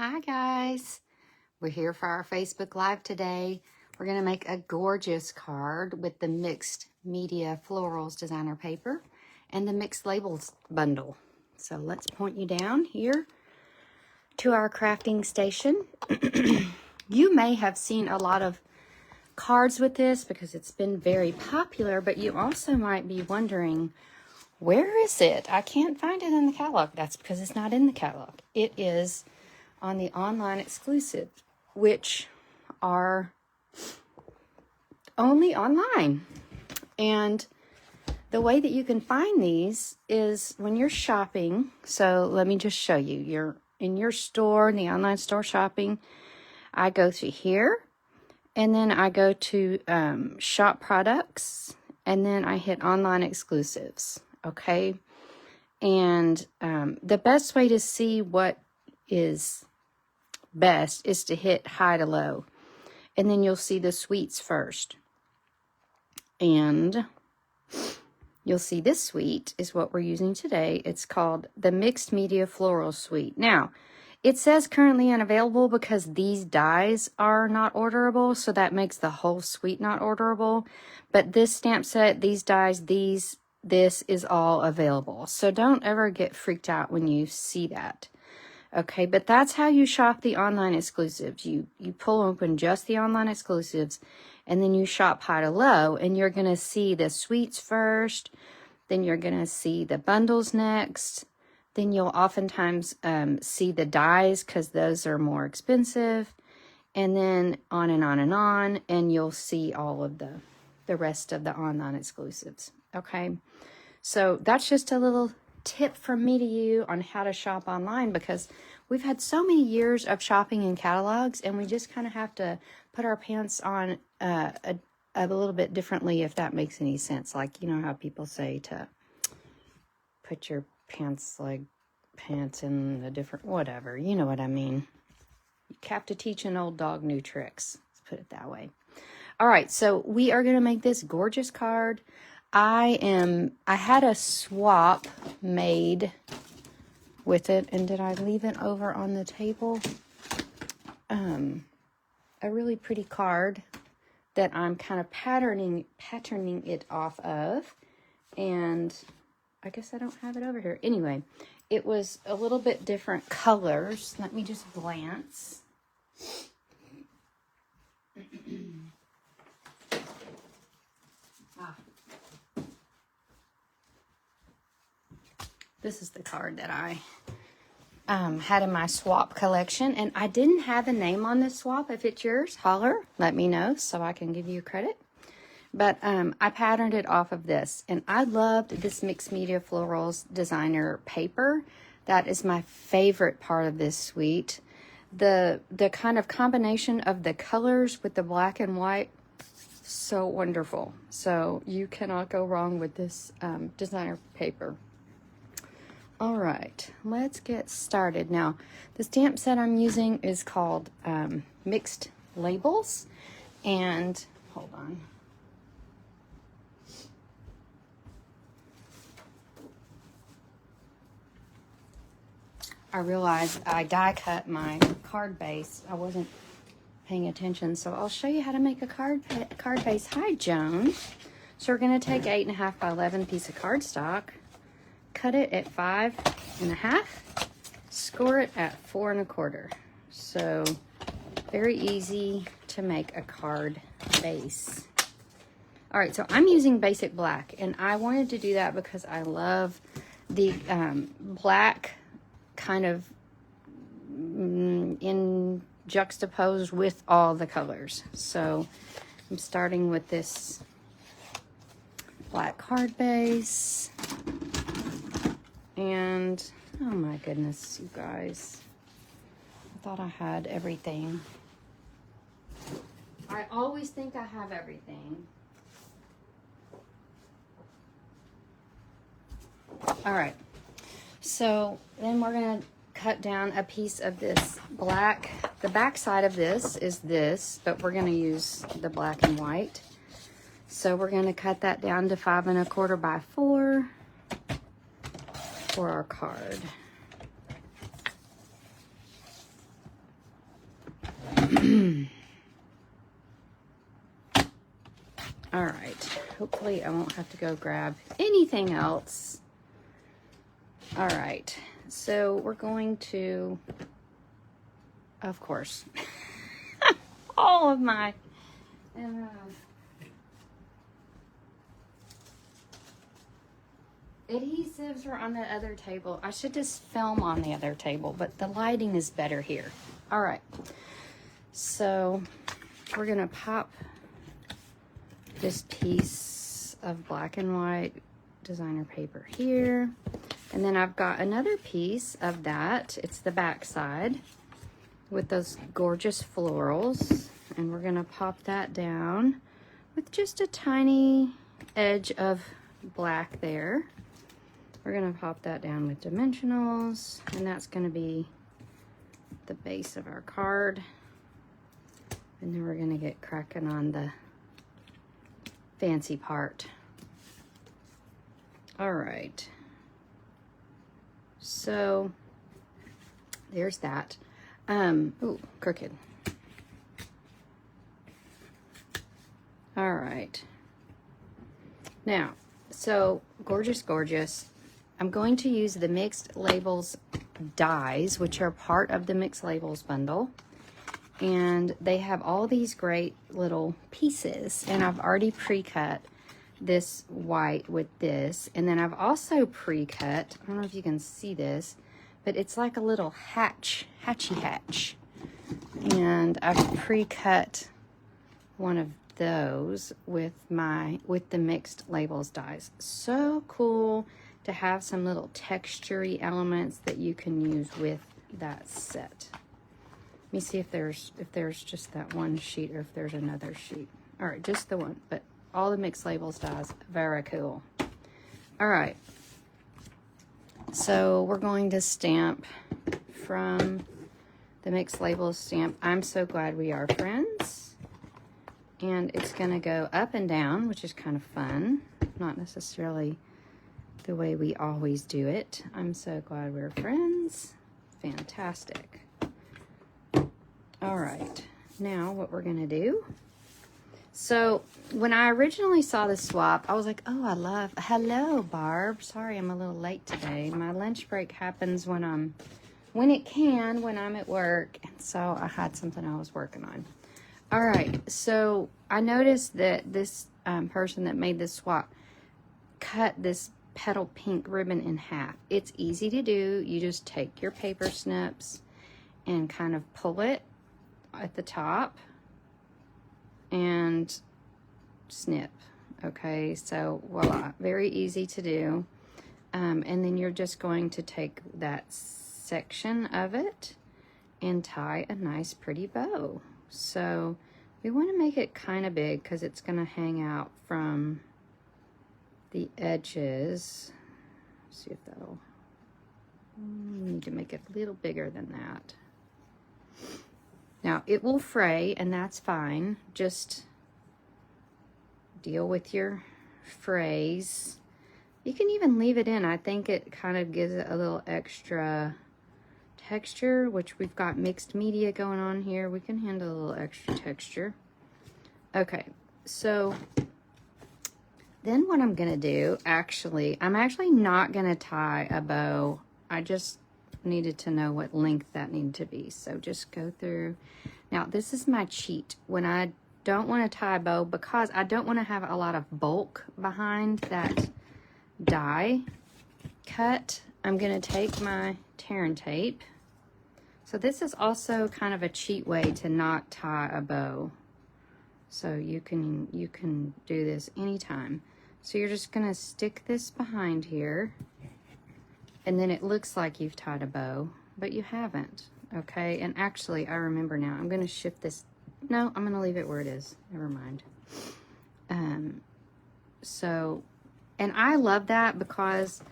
Hi guys, we're here for our Facebook Live today. We're going to make a gorgeous card with the mixed media florals designer paper and the mixed labels bundle. So let's point you down here to our crafting station. You may have seen a lot of cards with this because it's been very popular, but you also might be wondering, where is it? I can't find it in the catalog. That's because it's not in the catalog. It is on the online exclusive, which are only online. And the way that you can find these is when you're shopping. So let me just show you. You're in your store, in the online store shopping. I go to here, and then I go to shop products, and then I hit online exclusives. Okay. And the best way to see what is best is to hit high to low, and then you'll see the suites first, and you'll see this suite is what we're using today. It's called the Mixed Media Floral Suite. Now it says currently unavailable because these dies are not orderable, so that makes the whole suite not orderable. But this stamp set, these dies, this is all available, so don't ever get freaked out when you see that. Okay, but that's how you shop the online exclusives. You pull open just the online exclusives, and then you shop high to low, and you're going to see the suites first, then you're going to see the bundles next, then you'll oftentimes see the dies because those are more expensive, and then on and on and on, and you'll see all of the rest of the online exclusives. Okay, so that's just a little tip from me to you on how to shop online, because we've had so many years of shopping in catalogs, and we just kind of have to put our pants on a little bit differently, if that makes any sense. Like, you know how people say to put your pants in a different, whatever, you know what I mean. You have to teach an old dog new tricks, let's put it that way. All right, so we are going to make this gorgeous card. I had a swap made with it, and did I leave it over on the table? A really pretty card that I'm kind of patterning it off of, and I guess I don't have it over here. Anyway, it was a little bit different colors. Let me just glance. This is the card that I had in my swap collection, and I didn't have a name on this swap. If it's yours, holler, let me know so I can give you credit. But I patterned it off of this, and I loved this Mixed Media Florals designer paper. That is my favorite part of this suite. The kind of combination of the colors with the black and white, so wonderful. So you cannot go wrong with this designer paper. All right, let's get started. Now, the stamp set I'm using is called Mixed Labels, and hold on. I realized I die cut my card base. I wasn't paying attention, so I'll show you how to make a card base. Hi, Joan. So we're going to take 8.5 by 11 piece of cardstock, cut it at 5.5, score it at 4 1/4. So very easy to make a card base. All right, so I'm using basic black, and I wanted to do that because I love the black kind of in juxtaposed with all the colors. So I'm starting with this black card base. And, oh my goodness, you guys. I thought I had everything. I always think I have everything. All right. So then we're going to cut down a piece of this black. The back side of this is this, but we're going to use the black and white. So we're going to cut that down to 5 1/4 by 4. For our card. All right, hopefully I won't have to go grab anything else. All right, so we're going to, of course, all of my adhesives are on the other table. I should just film on the other table, but the lighting is better here. All right, so we're gonna pop this piece of black and white designer paper here. And then I've got another piece of that. It's the back side with those gorgeous florals. And we're gonna pop that down with just a tiny edge of black there. We're gonna pop that down with dimensionals, and that's gonna be the base of our card. And then we're gonna get cracking on the fancy part. All right. So there's that. Ooh, crooked. All right. Now, so gorgeous, gorgeous. I'm going to use the Mixed Labels dies, which are part of the Mixed Labels bundle. And they have all these great little pieces. And I've already pre-cut this white with this. And then I've also pre-cut, I don't know if you can see this, but it's like a little hatchy hatch. And I've pre-cut one of those with the Mixed Labels dies. So cool to have some little texture-y elements that you can use with that set. Let me see if there's just that one sheet or if there's another sheet. All right, just the one, but all the Mixed Labels dies, very cool. All right, so we're going to stamp from the Mixed Labels stamp, I'm So Glad We Are Friends. And it's gonna go up and down, which is kind of fun. Not necessarily the way we always do it. I'm so glad we're friends. Fantastic. All right, now what we're gonna do. So when I originally saw the swap, I was like, oh, hello, Barb. Sorry, I'm a little late today. My lunch break happens when I'm at work. And so I had something I was working on. All right, so I noticed that this person that made this swap cut this Petal pink ribbon in half. It's easy to do. You just take your paper snips and kind of pull it at the top and snip. Okay, so voila, very easy to do. And then you're just going to take that section of it and tie a nice pretty bow. So we want to make it kind of big because it's going to hang out from the edges. Let's see if that'll, we need to make it a little bigger than that. Now it will fray, and that's fine. Just deal with your frays. You can even leave it in. I think it kind of gives it a little extra texture, which we've got mixed media going on here. We can handle a little extra texture. Okay, so then what I'm gonna do, I'm actually not gonna tie a bow. I just needed to know what length that needed to be. So just go through. Now this is my cheat when I don't want to tie a bow, because I don't want to have a lot of bulk behind that die cut. I'm gonna take my tear and tape. So this is also kind of a cheat way to not tie a bow. So you can do this anytime. So you're just gonna stick this behind here, and then it looks like you've tied a bow, but you haven't, okay? And actually, I remember now, I'm gonna shift this. No, I'm gonna leave it where it is, never mind. And I love that because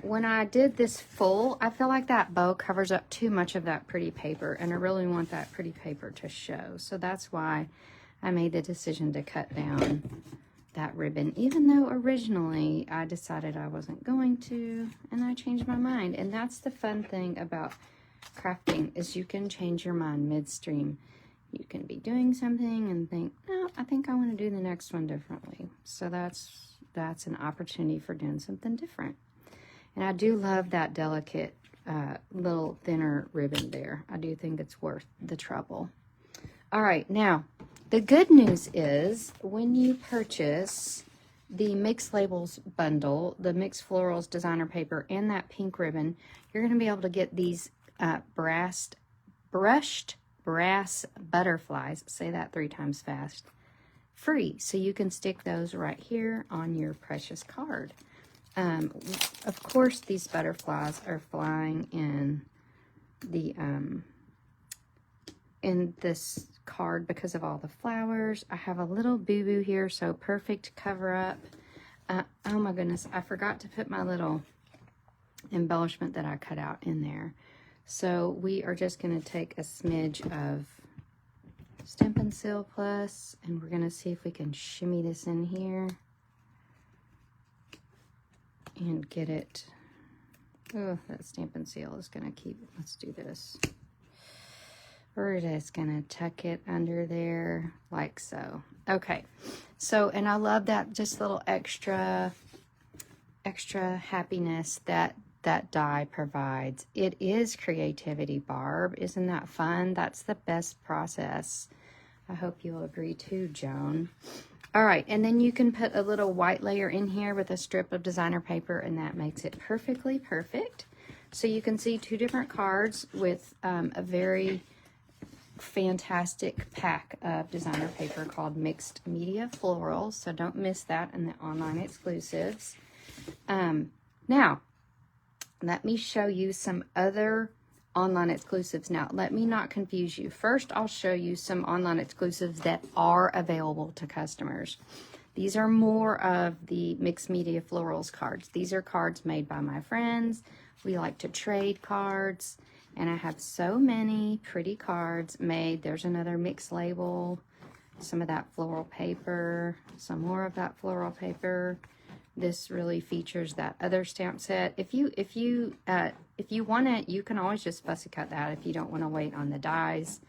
when I did this full, I feel like that bow covers up too much of that pretty paper, and I really want that pretty paper to show. So that's why I made the decision to cut down that ribbon, even though originally I decided I wasn't going to, and I changed my mind. And that's the fun thing about crafting, is you can change your mind midstream. You can be doing something and think, no, I think I want to do the next one differently. So that's an opportunity for doing something different. And I do love that delicate little thinner ribbon there. I do think it's worth the trouble. All right, now the good news is when you purchase the Mixed Labels bundle, the Mixed Florals designer paper, and that pink ribbon, you're going to be able to get these brushed brass butterflies, say that 3 times fast, free. So you can stick those right here on your precious card. Of course, these butterflies are flying in the in this card because of all the flowers. I have a little boo-boo here, so perfect cover up. Oh my goodness, I forgot to put my little embellishment that I cut out in there. So we are just going to take a smidge of Stampin' Seal Plus, and we're going to see if we can shimmy this in here and get it. Oh, that Stampin' Seal is going to keep, let's do this. We're just going to tuck it under there like so. Okay, so, and I love that just little extra happiness that die provides. It is creativity, Barb. Isn't that fun? That's the best process. I hope you'll agree too, Joan. All right, and then you can put a little white layer in here with a strip of designer paper, and that makes it perfectly perfect. So you can see 2 different cards with a very fantastic pack of designer paper called Mixed Media Florals. So don't miss that in the online exclusives. Now, let me show you some other online exclusives. Now, let me not confuse you. First, I'll show you some online exclusives that are available to customers. These are more of the Mixed Media Florals cards. These are cards made by my friends. We like to trade cards, and I have so many pretty cards made. There's another mixed label, some of that floral paper, some more of that floral paper. This really features that other stamp set. If you want it, you can always just fussy cut that if you don't want to wait on the dies.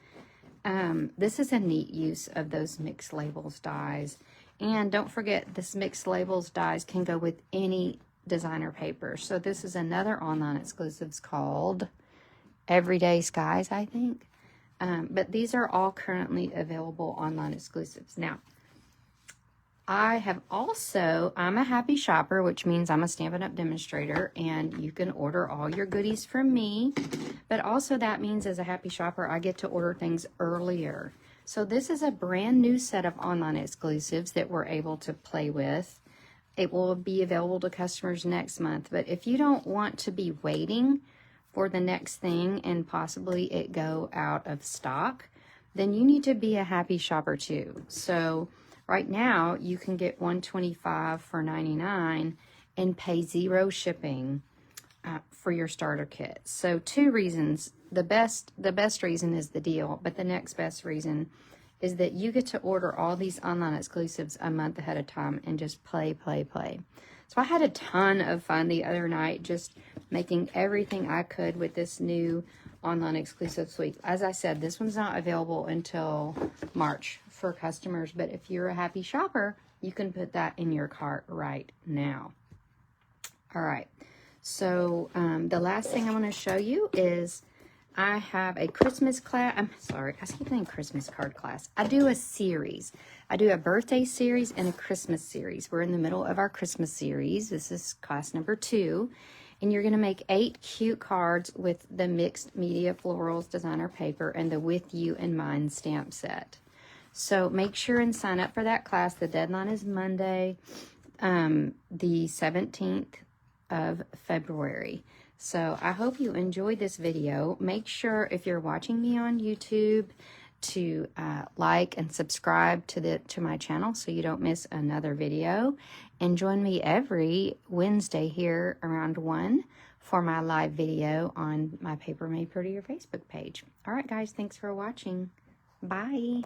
This is a neat use of those Mixed Labels dies. And don't forget, this Mixed Labels dies can go with any designer paper. So this is another online exclusives called Everyday Skies, I think. But these are all currently available online exclusives. Now, I'm a happy shopper, which means I'm a Stampin' Up! Demonstrator, and you can order all your goodies from me. But also that means as a happy shopper, I get to order things earlier. So this is a brand new set of online exclusives that we're able to play with. It will be available to customers next month. But if you don't want to be waiting for the next thing and possibly it go out of stock, then you need to be a happy shopper too. So right now, you can get $125 for $99 and pay 0 shipping for your starter kit. So 2 reasons. The best reason is the deal, but the next best reason is that you get to order all these online exclusives a month ahead of time and just play. So I had a ton of fun the other night just making everything I could with this new online exclusive suite. As I said, this one's not available until March for customers, but if you're a happy shopper, you can put that in your cart right now. All right, so the last thing I want to show you is I have a Christmas class. I'm sorry, I keep saying Christmas card class. I do a series. I do a birthday series and a Christmas series. We're in the middle of our Christmas series. This is class number 2. And you're going to make 8 cute cards with the Mixed Media Florals designer paper and the With You in Mind stamp set. So make sure and sign up for that class. The deadline is Monday, the 17th of February. So I hope you enjoyed this video. Make sure if you're watching me on YouTube to like and subscribe to my channel so you don't miss another video. And join me every Wednesday here around 1 for my live video on my Paper Made Prettier Facebook page. All right, guys, thanks for watching. Bye.